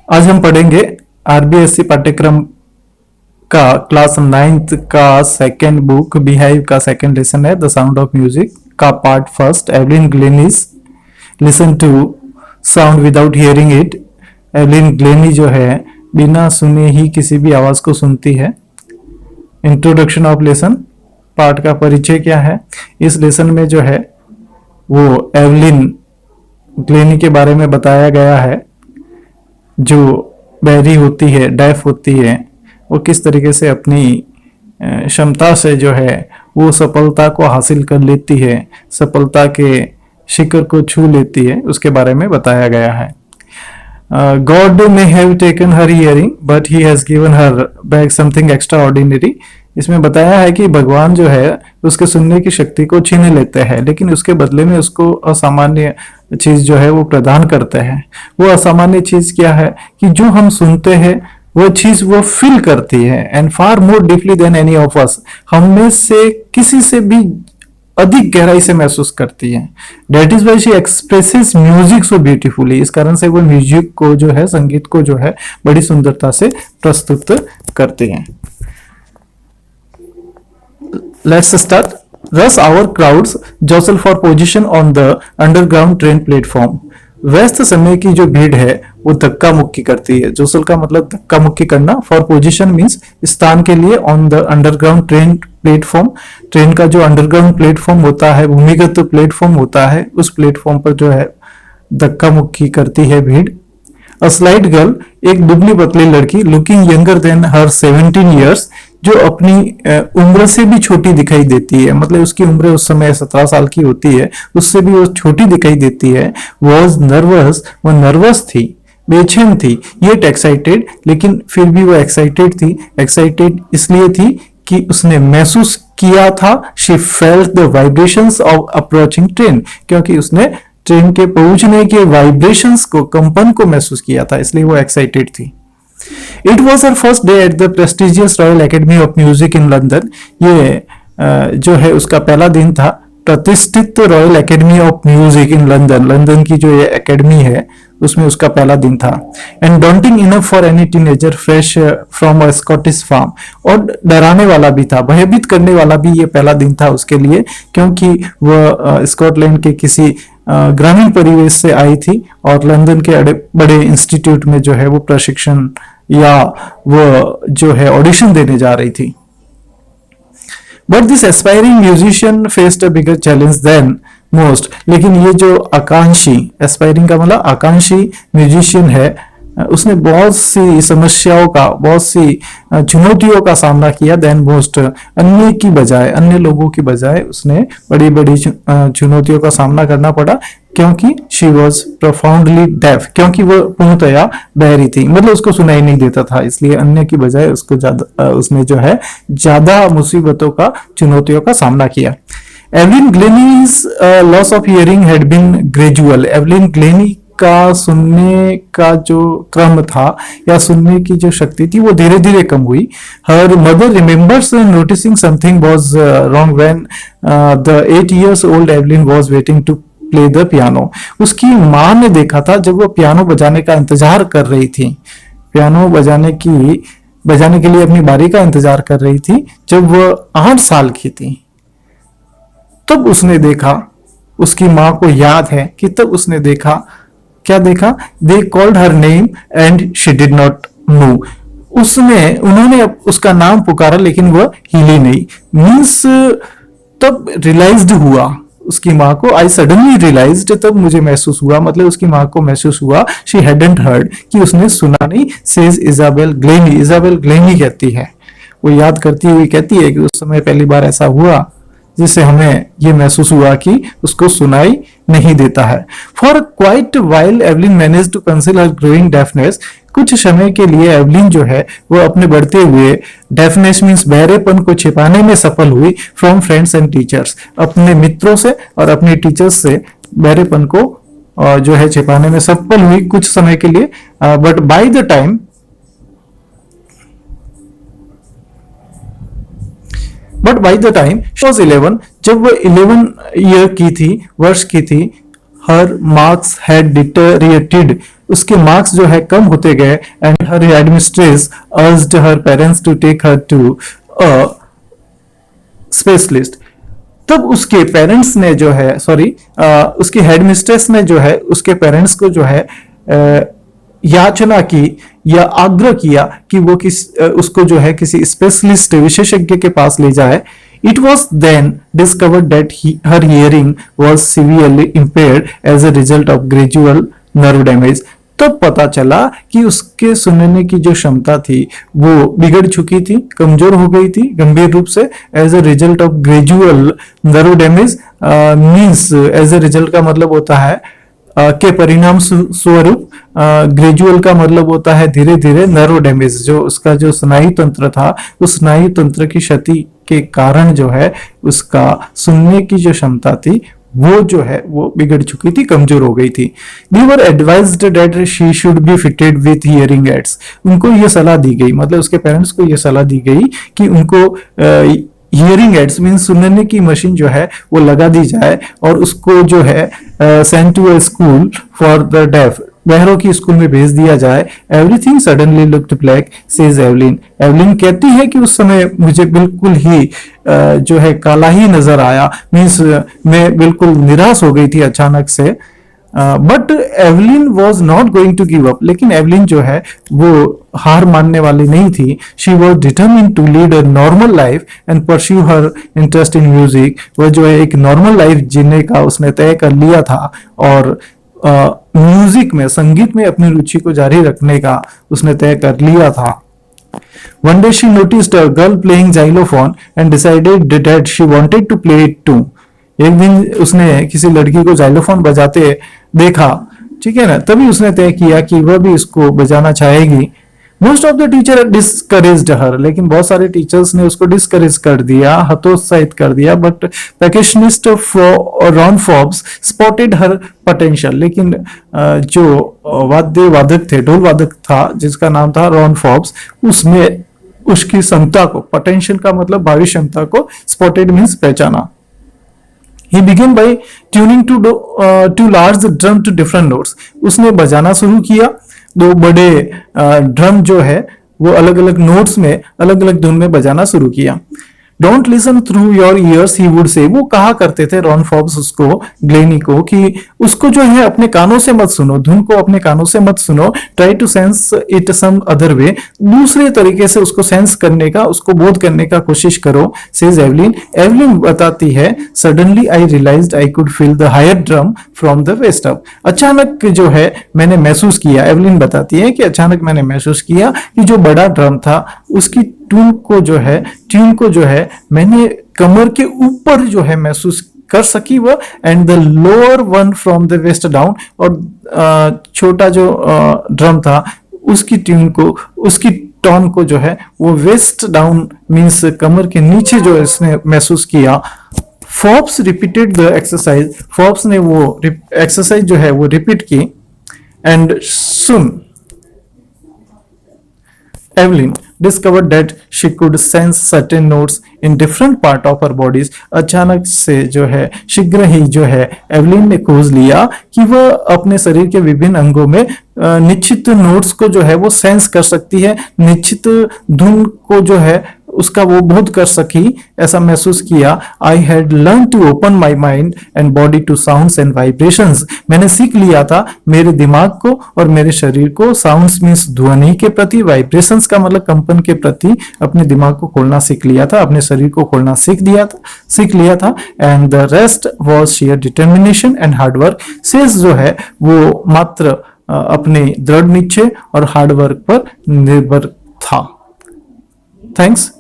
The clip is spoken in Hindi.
आज हम पढ़ेंगे आरबीएससी पाठ्यक्रम का क्लास 9th का सेकेंड बुक बिहाइव का सेकेंड लेसन है द साउंड ऑफ म्यूजिक का part first. Evelyn Glennie's listen to sound without hearing it. Evelyn Glennie जो है बिना सुने ही किसी भी आवाज को सुनती है। इंट्रोडक्शन ऑफ लेसन पार्ट का परिचय क्या है। इस लेसन में जो है वो एवलिन ग्लेनी के बारे में बताया गया है जो बहरी होती है, डेफ होती है, वो किस तरीके से अपनी क्षमता से जो है वो सफलता को हासिल कर लेती है, सफलता के शिखर को छू लेती है, उसके बारे में बताया गया है। God may have taken her hearing, but he has given her back something extraordinary। इसमें बताया है कि भगवान जो है उसके सुनने की शक्ति को छीन लेते हैं, लेकिन उसके बदले में उसको असामान्य चीज जो है वो प्रदान करते हैं। वो असामान्य चीज क्या है कि जो हम सुनते हैं वो चीज वो फील करती है, and far more deeply than any of us, हम में से किसी से भी अधिक गहराई से महसूस करती है। That is why she expresses music so beautifully. इस कारण से वो म्यूजिक को जो है, संगीत को जो है बड़ी सुंदरता से प्रस्तुत करती है। Let's start. Thus our crowds jostle for position on the underground train platform। व्यस्त समय की जो भीड़ है वो धक्का मुक्की करती है। जोसल का मतलब धक्का मुक्की करना। फॉर पोजीशन मींस स्थान के लिए। On the underground train platform, train का जो अंडरग्राउंड प्लेटफॉर्म होता है, भूमिगत प्लेटफॉर्म होता है, उस प्लेटफॉर्म पर जो है धक्का मुक्की करती है भीड़। अ स्लाइट गर्ल, एक दुबली पतली लड़की, लुकिंग यंगर देन हर 17 ईयर्स, जो अपनी उम्र से भी छोटी दिखाई देती है, मतलब उसकी उम्र उस समय 17 साल की होती है, उससे भी वो छोटी दिखाई देती है। वॉज नर्वस, वो नर्वस थी, बेचैन थी, येट एक्साइटेड, लेकिन फिर भी वो एक्साइटेड थी। एक्साइटेड इसलिए थी कि उसने महसूस किया था, she felt the vibrations of approaching train, क्योंकि उसने ट्रेन के पहुंचने के वाइब्रेशंस को, कंपन को महसूस किया था, इसलिए वो एक्साइटेड थी। It was her first day at the prestigious Royal Academy of Music in London। ये जो है उसका पहला दिन था प्रतिष्ठित royal academy of music in London, London की जो ये एकेडमी है उसमें उसका पहला दिन था। And daunting enough for any teenager fresh from a Scottish farm, और डराने वाला भी था, भयभीत करने वाला भी ये पहला दिन था उसके लिए, क्योंकि वह स्कॉटलैंड के किसी ग्रामीण परिवेश से आई थी और लंदन के बड़े इंस्टीट्यूट में जो है वो प्रशिक्षण या वो जो है ऑडिशन देने जा रही थी। But this aspiring musician faced a bigger challenge than most, लेकिन ये जो आकांक्षी, एस्पायरिंग का मतलब आकांक्षी म्यूजिशियन है, उसने बहुत सी समस्याओं का, बहुत सी चुनौतियों का सामना किया देन मोस्ट, अन्य की बजाय, अन्य लोगों की बजाय उसने बड़ी बड़ी चुनौतियों का सामना करना पड़ा, क्योंकि शी वॉज प्रोफाउंडली डेफ, क्योंकि वो पूर्णतया बहरी थी, मतलब उसको सुनाई नहीं देता था, इसलिए अन्य की बजाय उसको उसने जो है ज्यादा मुसीबतों का, चुनौतियों का सामना किया। Evelyn Glennie's loss of hearing had been gradual. Evelyn Glennie का सुनने का जो क्रम था या सुनने की जो शक्ति थी वो धीरे धीरे कम हुई। Her mother remembers noticing something was wrong when the 8 years old Evelyn was waiting to play the piano. उसकी माँ ने देखा था जब वो पियानो बजाने का इंतजार कर रही थी, पियानो बजाने के लिए अपनी बारी का इंतजार कर रही थी, जब वो 8 साल की थी, तब उसने देखा, उसकी माँ को याद है कि तब उसने देखा, क्या देखा? They called her name and she did not move. उन्होंने उसका नाम पुकारा लेकिन वह हिली नहीं। मीन्स तब रियलाइज्ड हुआ उसकी माँ को, आई सडनली रियलाइज्ड, तब मुझे महसूस हुआ, मतलब उसकी माँ को महसूस हुआ, शी हैडंट हर्ड, कि उसने सुना नहीं। Says Isabel Glenny, Isabel Glenny कहती है, वो याद करती हुई कहती है कि उस समय पहली बार ऐसा हुआ जिससे हमें ये महसूस हुआ कि उसको सुनाई नहीं देता है। For quite while Evelyn manage to conceal her growing deafness. कुछ समय के लिए एवलिन जो है वो अपने बढ़ते हुए डेफनेस मीन्स बहरेपन को छिपाने में सफल हुई फ्रॉम फ्रेंड्स एंड टीचर्स, अपने मित्रों से और अपने टीचर्स से बहरेपन को जो है छिपाने में सफल हुई कुछ समय के लिए। But by the time she was 11, जब वो 11 ईयर की थी, वर्ष की थी, हर मार्क्स हैड डिटेरिएटेड, उसके मार्क्स जो है कम होते गए and her headmistress urged her parents to take her to a specialist. तब उसके पेरेंट्स ने जो है उसकी हेडमिस्ट्रेस ने जो है उसके पेरेंट्स को जो है याचना की या आग्रह किया कि वो उसको जो है किसी स्पेशलिस्ट विशेषज्ञ के पास ले जाए। It was then discovered that her hearing was severely impaired as a result of gradual nerve damage. तब पता चला कि उसके सुनने की जो क्षमता थी वो बिगड़ चुकी थी, कमजोर हो गई थी गंभीर रूप से, as a result of gradual nerve damage. Means as a result का मतलब होता है के परिणाम स्वरूप, ग्रेजुअल का मतलब होता है धीरे धीरे, नर्व डैमेज जो उसका जो स्नायु तंत्र था उस स्नायु तंत्र की क्षति के कारण जो है उसका सुनने की जो क्षमता थी वो जो है वो बिगड़ चुकी थी, कमजोर हो गई थी। They were advised that she should be fitted with hearing aids। उनको ये सलाह दी गई, मतलब उसके पेरेंट्स को ये सलाह दी गई कि उनको हियरिंग एड्स मीन सुनने की मशीन जो है वो लगा दी जाए और उसको जो है send to a school for the deaf, बहरों की स्कूल में भेज दिया जाए। Everything suddenly looked black says Evelyn. Evelyn कहती है कि उस समय मुझे बिल्कुल ही जो है काला ही नजर आया, मीन्स मैं बिल्कुल निराश हो गई थी अचानक से। But Evelyn was not going to give up. लेकिन एवलिन जो है वो हार मानने वाली नहीं थी। She was determined to lead a normal life and pursue her interest in music. वह जो है एक नॉर्मल लाइफ जीने का उसने तय कर लिया था और म्यूजिक में, संगीत में अपनी रुचि को जारी रखने का उसने तय कर लिया था। One day she noticed a girl playing xylophone and decided that she wanted to play it too। एक दिन उसने किसी लड़की को जाइलोफोन बजाते देखा, ठीक है ना, तभी उसने तय किया कि वह भी इसको बजाना चाहेगी। Most of the teacher discouraged her. लेकिन बहुत सारे टीचर्स ने उसको डिस्करेज कर दिया, हतोत्साहित कर दिया। But percussionist Ron Forbes spotted her potential. लेकिन जो वादक थे, ढोल वादक था जिसका नाम था रॉन फॉब्स, उसने उसकी क्षमता को, पोटेंशियल का मतलब भावी क्षमता को, स्पॉटेड मीन्स पहचाना। He began by tuning to large drum to different notes। उसने बजाना शुरू किया, दो बड़े ड्रम जो है वो अलग अलग नोट्स में, अलग अलग धुन में बजाना शुरू किया। Don't listen through your years he would say. वो कहा करते थे रॉन फॉब्स उसको, ग्लेनी को, कि उसको जो है अपने कानों से मत सुनो, धुन को अपने कानों से मत सुनो। Try to sense it some other way. दूसरे तरीके से उसको सेंस करने का, उसको बोध करने का कोशिश करो। Says Evelyn. एवलिन बताती है suddenly I realised I could feel the higher drum from the waist up. अचानक जो है मैंने महसूस किया, एवलिन बताती है कि अचानक मैंने महसूस किया कि जो बड़ा ड्रम था उसकी ट्यून को जो है मैंने कमर के ऊपर जो है महसूस कर सकी वह, and the lower one from the waist down. और छोटा जो ड्रम था उसकी ट्यून को, उसकी टोन को जो है वो वेस्ट डाउन मीन्स कमर के नीचे जो इसने महसूस किया। Forbes repeated the exercise. Forbes ने वो एक्सरसाइज जो है वो रिपीट की। And soon Evelyn discovered that she could sense certain notes in different part of her bodies। अचानक से जो है, शीघ्र ही जो है एवलिन ने खोज लिया कि वह अपने शरीर के विभिन्न अंगों में निश्चित नोट्स को जो है वो सेंस कर सकती है, निश्चित धुन को जो है उसका वो बोध कर सकी, ऐसा महसूस किया। I had learn to open my mind and body to sounds and vibrations. मैंने सीख लिया था मेरे दिमाग को और मेरे शरीर को, साउंड्स मीन्स ध्वनि के प्रति, वाइब्रेशंस का मतलब कंपन के प्रति, अपने दिमाग को खोलना सीख लिया था, अपने शरीर को खोलना सीख लिया था। And the rest was share determination and hard work. शेष जो है वो मात्र अपने दृढ़ निश्चय और हार्डवर्क पर निर्भर था। थैंक्स।